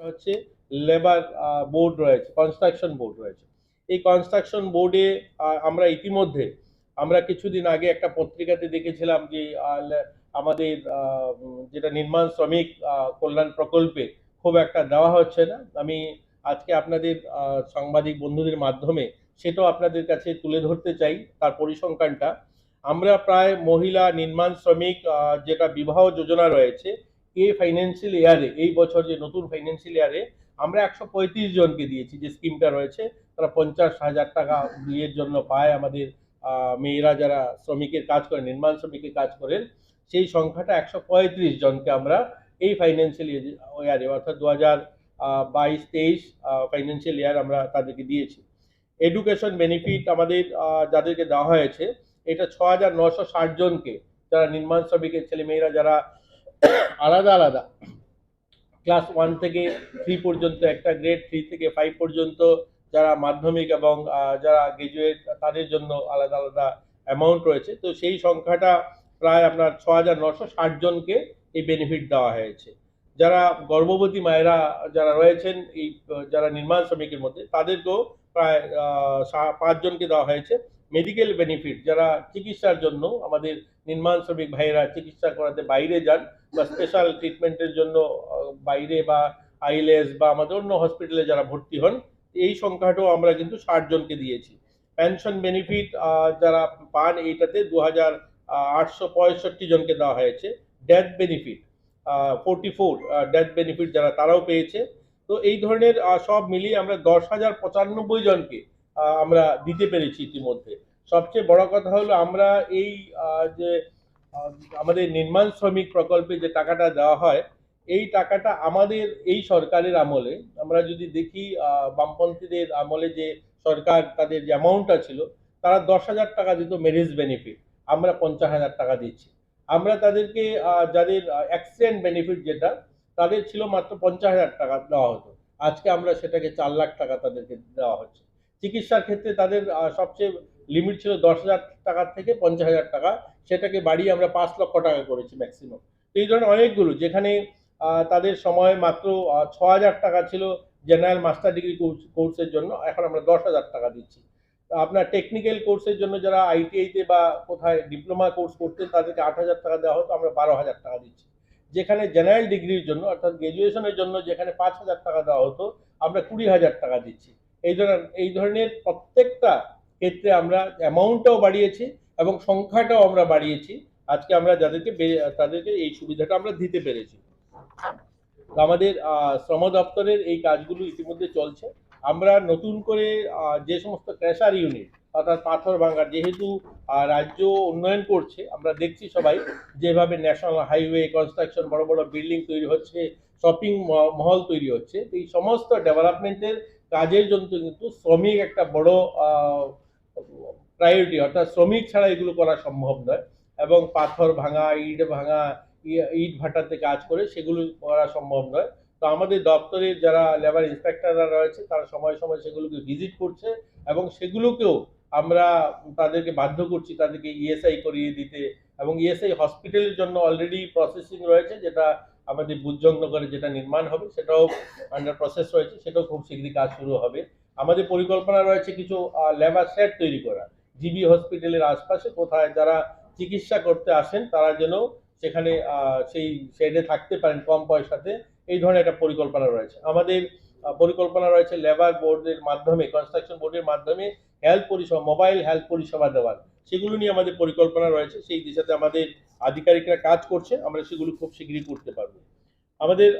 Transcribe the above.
হচ্ছে labour board রয়েছে, construction board রয়েছে। এই কনস্ট্রাকশন বোর্ডে আমরা ইতিমধ্যে আমরা কিছুদিন আগে একটা পত্রিকাতে দেখেছিলাম যে আমাদের যেটা নির্মাণ শ্রমিক কল্যাণ প্রকল্পে খুব একটা দেওয়া হচ্ছে না। আমি আজকে আপনাদের সাংবাদিক বন্ধুদের মাধ্যমে সেটাও আপনাদের কাছে তুলে ধরতে চাই, তার পরিসংখ্যানটা। আমরা প্রায় মহিলা নির্মাণ শ্রমিক যেটা বিবাহ যোজনা রয়েছে, এই ফাইন্যান্সিয়াল ইয়ারে, এই বছর যে নতুন ফাইন্যান্সিয়াল ইয়ারে আমরা 135 জনকে দিয়েছি। যে স্কিমটা রয়েছে তারা 50,000 টাকা বিয়ের জন্য পায়। আমাদের মেয়েরা যারা শ্রমিকের কাজ করেন, নির্মাণ শ্রমিকের কাজ করেন, সেই সংখ্যাটা 135 জনকে আমরা এই ফাইন্যান্সিয়াল ইয়ারে অর্থাৎ 2022-23 ফাইন্যান্সিয়াল ইয়ার আমরা তাদেরকে দিয়েছি। এডুকেশন বেনিফিট আমাদের যাদেরকে দেওয়া হয়েছে, এটা 6,960 জনকে, যারা নির্মাণ শ্রমিকের ছেলেমেয়েরা যারা আলাদা আলাদা ক্লাস 1 থেকে 3 পর্যন্ত, একটা গ্রেড 3 থেকে 5 পর্যন্ত যারা মাধ্যমিক এবং যারা গ্রাজুয়েট, তাদের জন্য আলাদা আলাদা অ্যামাউন্ট রয়েছে। তো সেই সংখ্যাটা প্রায় আপনার 6,960 জনকে এই বেনিফিট দেওয়া হয়েছে। যারা গর্ভবতী মায়েরা যারা রয়েছেন এই যারা নির্মাণ শ্রমিকের মধ্যে, তাদেরকেও প্রায় 5 জনকে দেওয়া হয়েছে। মেডিকেল বেনিফিট যারা চিকিৎসার জন্য, আমাদের নির্মাণ শ্রমিক ভাইয়েরা চিকিৎসা করাতে বাইরে যান বা স্পেশাল ট্রিটমেন্টের জন্য বাইরে বা আইএলএস বা আমাদের অন্য হসপিটালে যারা ভর্তি হন, এই সংখ্যাটাও আমরা কিন্তু 60 জনকে দিয়েছি। পেনশন বেনিফিট যারা পান, এইটাতে 2,865 জনকে দেওয়া হয়েছে। ডেথ বেনিফিট 44 ডেথ বেনিফিট যারা, তারাও পেয়েছে। তো এই ধরনের সব মিলিয়ে আমরা 10,095 জনকে আমরা দিতে পেরেছি ইতিমধ্যে। সবচেয়ে বড় কথা হলো আমরা এই যে আমাদের নির্মাণ শ্রমিক প্রকল্পে যে টাকাটা দেওয়া হয়, এই টাকাটা আমাদের এই সরকারের আমলে, আমরা যদি দেখি বামপন্থীদের আমলে যে সরকার, তাদের যে অ্যামাউন্টটা ছিল, তারা 10,000 টাকা দিত ম্যারেজ বেনিফিট, আমরা 50,000 টাকা দিচ্ছি। আমরা তাদেরকে যাদের অ্যাক্সিডেন্ট বেনিফিট যেটা, তাদের ছিল মাত্র 50,000 টাকা দেওয়া হতো, আজকে আমরা সেটাকে 4 লাখ টাকা তাদেরকে দেওয়া হচ্ছে। চিকিৎসার ক্ষেত্রে তাদের সবচেয়ে লিমিট ছিল 10,000 টাকা থেকে 50,000 টাকা, সেটাকে বাড়িয়ে আমরা 5 লক্ষ টাকা করেছি ম্যাক্সিমাম। তো এই ধরনের অনেকগুলো, যেখানে তাদের সময় মাত্র 6,000 টাকা ছিল জেনারেল মাস্টার ডিগ্রি কোর্সের জন্য, এখন আমরা 10,000 টাকা দিচ্ছি। আপনার টেকনিক্যাল কোর্সের জন্য যারা আইটিআইতে বা কোথায় ডিপ্লোমা কোর্স করতেন, তাদেরকে 8,000 টাকা দেওয়া হতো, আমরা 12,000 টাকা দিচ্ছি। যেখানে জেনারেল ডিগ্রির জন্য অর্থাৎ গ্রাজুয়েশনের জন্য যেখানে 5,000 টাকা দেওয়া হতো, আমরা 20,000 টাকা দিচ্ছি। এই ধরনের প্রত্যেকটা ক্ষেত্রে আমরা অ্যামাউন্টটাও বাড়িয়েছি এবং সংখ্যাটাও আমরা বাড়িয়েছি। আজকে আমরা তাদেরকে এই সুবিধাটা আমরা দিতে পেরেছি। আমাদের শ্রম দপ্তরের এই কাজগুলো ইতিমধ্যে চলছে। আমরা নতুন করে যে সমস্ত ক্র্যাশার ইউনিট অর্থাৎ পাথর ভাঙার, যেহেতু রাজ্য উন্নয়ন করছে, আমরা দেখছি সবাই যেভাবে ন্যাশনাল হাইওয়ে কনস্ট্রাকশন, বড় বড় বিল্ডিং তৈরি হচ্ছে, শপিং মহল তৈরি হচ্ছে। এই সমস্ত ডেভেলপমেন্টের কাজের জন্য কিন্তু শ্রমিক একটা বড় প্রায়োরিটি, অর্থাৎ শ্রমিক ছাড়া এগুলো করা সম্ভব নয়। এবং পাথর ভাঙা, ইট ভাঙা, ইট ভাটাতে কাজ করে সেগুলো করা সম্ভব নয়। তো আমাদের দপ্তরের যারা লেবার ইন্সপেক্টররা রয়েছে, তারা সময় সময় সেগুলোকে ভিজিট করছে এবং সেগুলোকেও আমরা তাদেরকে বাধ্য করছি তাদেরকে ইএসআই করিয়ে দিতে। এবং ইএসআই হসপিটালের জন্য অলরেডি প্রসেসিং রয়েছে, যেটা আমাদের বুজজংনগরে যেটা নির্মাণ হবে, সেটাও আন্ডার প্রসেস রয়েছে, সেটাও খুব শীঘ্রই কাজ শুরু হবে। আমাদের পরিকল্পনা রয়েছে কিছু লেবার সেট তৈরি করা, জিবি হসপিটালের আশপাশে কোথায় যারা চিকিৎসা করতে আসেন, তারা যেন সেখানে সেই শেডে থাকতে পারেন কম পয়সাতে। এই ধরনের একটা পরিকল্পনা রয়েছে। আমাদের পরিকল্পনা রয়েছে লেবার বোর্ডের মাধ্যমে, কনস্ট্রাকশন বোর্ডের মাধ্যমে হেলথ পরিষেবা, মোবাইল হেলথ পরিষেবা দেওয়ার, সেগুলো নিয়ে আমাদের পরিকল্পনা রয়েছে। সেই দিশাতে আমাদের আধিকারিকরা কাজ করছে, আমরা সেগুলো খুব শীঘ্রই করতে পারবো। আমাদের